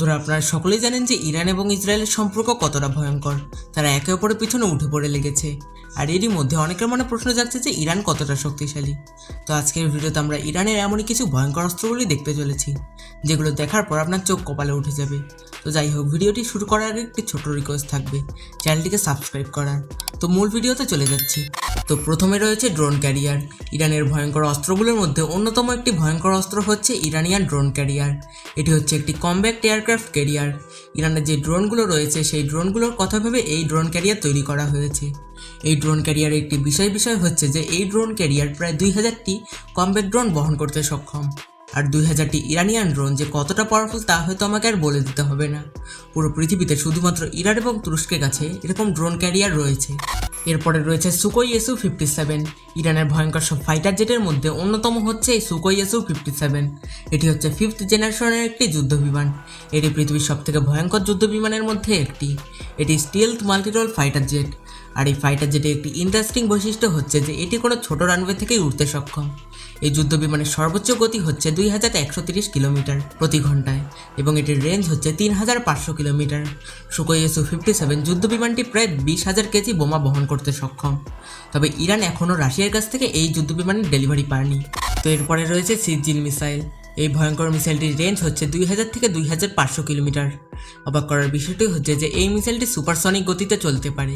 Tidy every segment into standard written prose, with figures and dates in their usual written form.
বন্ধুরা, আপনারা সকলেই জানেন যে ইরান এবং ইসরায়েলের সম্পর্ক কতটা ভয়ঙ্কর। তারা একে অপরের পিছনে উঠে পড়ে লেগেছে, আর এরই মধ্যে অনেকের মনে প্রশ্ন জাগছে যে ইরান কতটা শক্তিশালী। তো আজকের ভিডিওতে আমরা ইরানের এমনই কিছু ভয়ঙ্কর অস্ত্রগুলি দেখতে চলেছি, যেগুলো দেখার পর আপনার চোখ কপালে উঠে যাবে। তো যাই হোক, ভিডিওটি শুরু করার আগে একটি ছোট রিকোয়েস্ট থাকবে, চ্যানেলটিকে সাবস্ক্রাইব করার। তো মূল ভিডিওতে চলে যাচ্ছি। তো প্রথমে রয়েছে ড্রোন ক্যারিয়ার। ইরানের ভয়ঙ্কর অস্ত্রগুলোর মধ্যে অন্যতম একটি ভয়ঙ্কর অস্ত্র হচ্ছে ইরানিয়ান ড্রোন ক্যারিয়ার। এটি হচ্ছে একটি কম্ব্যাক্ট এয়ারক্রাফট ক্যারিয়ার। ইরানের যে ড্রোনগুলো রয়েছে সেই ড্রোনগুলোর কথা ভেবে এই ড্রোন ক্যারিয়ার তৈরি করা হয়েছে। এই ড্রোন ক্যারিয়ারের একটি বিষয় হচ্ছে যে এই ড্রোন ক্যারিয়ার প্রায় 2000টি কম্ব্যাক্ট ড্রোন বহন করতে সক্ষম। আর 2000টি ইরানিয়ান ড্রোন যে কতটা পাওয়ারফুল তা হয়তো আমাকে আর বলে দিতে হবে না। পুরো পৃথিবীতে শুধুমাত্র ইরান এবং তুরস্কের কাছে এরকম ড্রোন ক্যারিয়ার রয়েছে। এরপরে রয়েছে সুকোই Su-57। ইরানের ভয়ঙ্কর সব ফাইটার জেটের মধ্যে অন্যতম হচ্ছে এই সুকোই Su-57। এটি হচ্ছে 5th জেনারেশনের একটি যুদ্ধ বিমান। এটি পৃথিবীর সবথেকে ভয়ঙ্কর যুদ্ধ বিমানের মধ্যে একটি। এটি স্টিলথ মাল্টিরোল ফাইটার জেট। আর এই ফাইটার জেটের একটি ইন্টারেস্টিং বৈশিষ্ট্য হচ্ছে যে এটি কোনো ছোট রানওয়ে থেকেই উঠতে সক্ষম। এই যুদ্ধ বিমানের সর্বোচ্চ গতি হচ্ছে 2130 কিলোমিটার প্রতি ঘন্টায় এবং এটির রেঞ্জ হচ্ছে 3500 কিলোমিটার। সুকোই Su-57 যুদ্ধ বিমানটি প্রায় 20,000 কেজি বোমা বহন করতে সক্ষম। তবে ইরান এখনও রাশিয়ার কাছ থেকে এই যুদ্ধ বিমানের ডেলিভারি পায়নি। তো এরপরে রয়েছে সিজিল মিসাইল। এই ভয়ঙ্কর মিসাইলটির রেঞ্জ হচ্ছে 2000 থেকে 2500 কিলোমিটার। অবাক করার বিষয়টি হচ্ছে যে এই মিসাইলটি সুপারসনিক গতিতে চলতে পারে।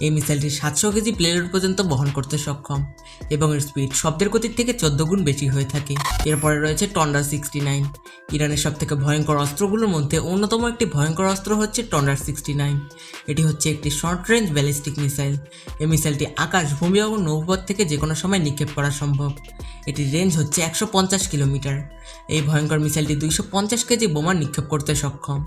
এই মিসাইলটি 700 কেজি প্লেলোড পর্যন্ত বহন করতে সক্ষম এবং এর স্পিড শব্দের গতির থেকে 14 গুণ বেশি হয়ে থাকে। এরপরে রয়েছে টন্ডার 69। ইরানের সবথেকে ভয়ঙ্কর অস্ত্রগুলোর মধ্যে অন্যতম একটি ভয়ঙ্কর অস্ত্র হচ্ছে টন্ডার 69। এটি হচ্ছে একটি শর্ট রেঞ্জ ব্যালিস্টিক মিসাইল। এই মিসাইলটি আকাশ, ভূমি এবং নৌপথ থেকে যে কোনো সময় নিক্ষেপ করা সম্ভব। এটির রেঞ্জ হচ্ছে 150 কিলোমিটার। এই ভয়ঙ্কর মিসাইলটি 250 কেজি বোমা নিক্ষেপ করতে সক্ষম।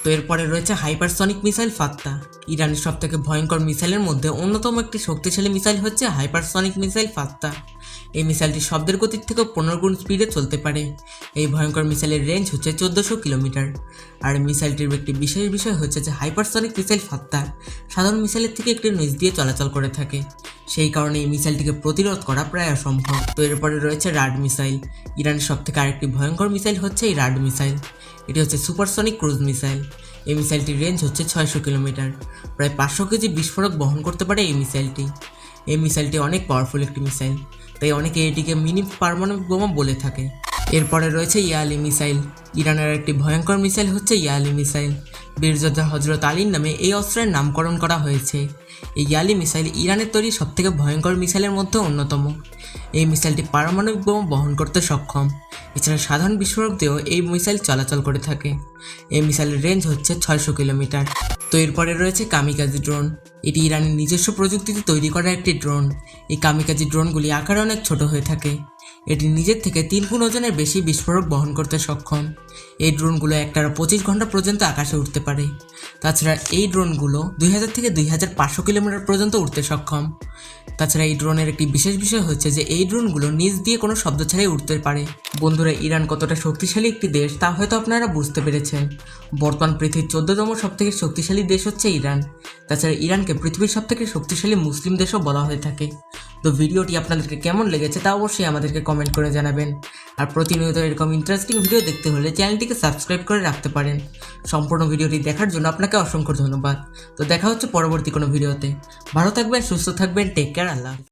তো এরপরে রয়েছে হাইপারসনিক মিসাইল ফাত্তা। ইরানের সবথেকে ভয়ঙ্কর মিসাইলের মধ্যে অন্যতম একটি শক্তিশালী মিসাইল হচ্ছে হাইপারসনিক মিসাইল ফাত্তা। এই মিসাইলটি শব্দের গতির থেকেও 15 গুণ স্পিডে চলতে পারে। এই ভয়ঙ্কর মিসাইলের রেঞ্জ হচ্ছে 1400 কিলোমিটার। আর মিসাইলটির একটি বিশেষ বিষয় হচ্ছে যে হাইপারসনিক মিসাইল ফাত্তা সাধারণ মিসাইলের থেকে একটি নিচ দিয়ে চলাচল করে থাকে। সেই কারণে এই মিসাইলটিকে প্রতিরোধ করা প্রায় অসম্ভব। তো এরপরে রয়েছে রাড মিসাইল। ইরানের সবথেকে আরেকটি ভয়ঙ্কর মিসাইল হচ্ছে এই রাড মিসাইল। এটি হচ্ছে সুপারসনিক ক্রুজ মিসাইল। এই মিসাইলটির রেঞ্জ হচ্ছে 600 কিলোমিটার। প্রায় 500 কেজি বিস্ফোরক বহন করতে পারে এই মিসাইলটি। এই মিসাইলটি অনেক পাওয়ারফুল একটি মিসাইল, তাই অনেকে এটিকে মিনি পারমাণবিক বোমা বলে থাকে। এরপরে রয়েছে ইয়ালি মিসাইল। ইরানের একটি ভয়ঙ্কর মিসাইল হচ্ছে ইয়ালি মিসাইল। বীরযোদ্ধা হজরত আলীর নামে এই অস্ত্রের নামকরণ করা হয়েছে। এই ইয়ালি মিসাইল ইরানের তৈরি সবথেকে ভয়ঙ্কর মিসাইলের মধ্যে অন্যতম। এই মিসাইলটি পারমাণবিক বোমা বহন করতে সক্ষম। এছাড়া সাধারণ বিস্ফোরক দিয়েও এই মিসাইল চলাচল করে থাকে। এই মিসাইলের রেঞ্জ হচ্ছে 600 কিলোমিটার। তো এরপরে রয়েছে কামিকাজি ড্রোন। এটি ইরানের নিজস্ব প্রযুক্তিতে তৈরি করা একটি ড্রোন। এই কামিকাজি ড্রোনগুলি আকারে অনেক ছোট হয়ে থাকে। এটি নিজের থেকে 3 গুণ ওজনের বেশি বিস্ফোরক বহন করতে সক্ষম। এই ড্রোনগুলো একটানা 25 ঘন্টা পর্যন্ত আকাশে উঠতে পারে। তাছাড়া এই ড্রোনগুলো 2000 থেকে 2500 কিলোমিটার পর্যন্ত উঠতে সক্ষম। তাছাড়া এই ড্রোনের একটি বিশেষ বিষয় হচ্ছে যে এই ড্রোনগুলো নিচ দিয়ে কোনো শব্দ ছাড়াই উঠতে পারে। বন্ধুরা, ইরান কতটা শক্তিশালী একটি দেশ তা হয়তো আপনারা বুঝতে পেরেছেন। বর্তমান পৃথিবীর 14তম সবথেকে শক্তিশালী দেশ হচ্ছে ইরান। তাছাড়া ইরানকে পৃথিবীর সবথেকে শক্তিশালী মুসলিম দেশও বলা হয়ে থাকে। তো ভিডিওটি আপনাদেরকে কেমন লেগেছে তা অবশ্যই আমাদেরকে কমেন্ট করে জানাবেন। আর প্রতিনিয়ত এরকম ইন্টারেস্টিং ভিডিও দেখতে হলে চ্যানেলটিকে সাবস্ক্রাইব করে রাখতে পারেন। সম্পূর্ণ ভিডিওটি দেখার জন্য আপনাকে অসংখ্য ধন্যবাদ। তো দেখা হচ্ছে পরবর্তী কোনো ভিডিওতে। ভালো থাকবেন, সুস্থ থাকবেন, টেক কেয়ার, আল্লাহ।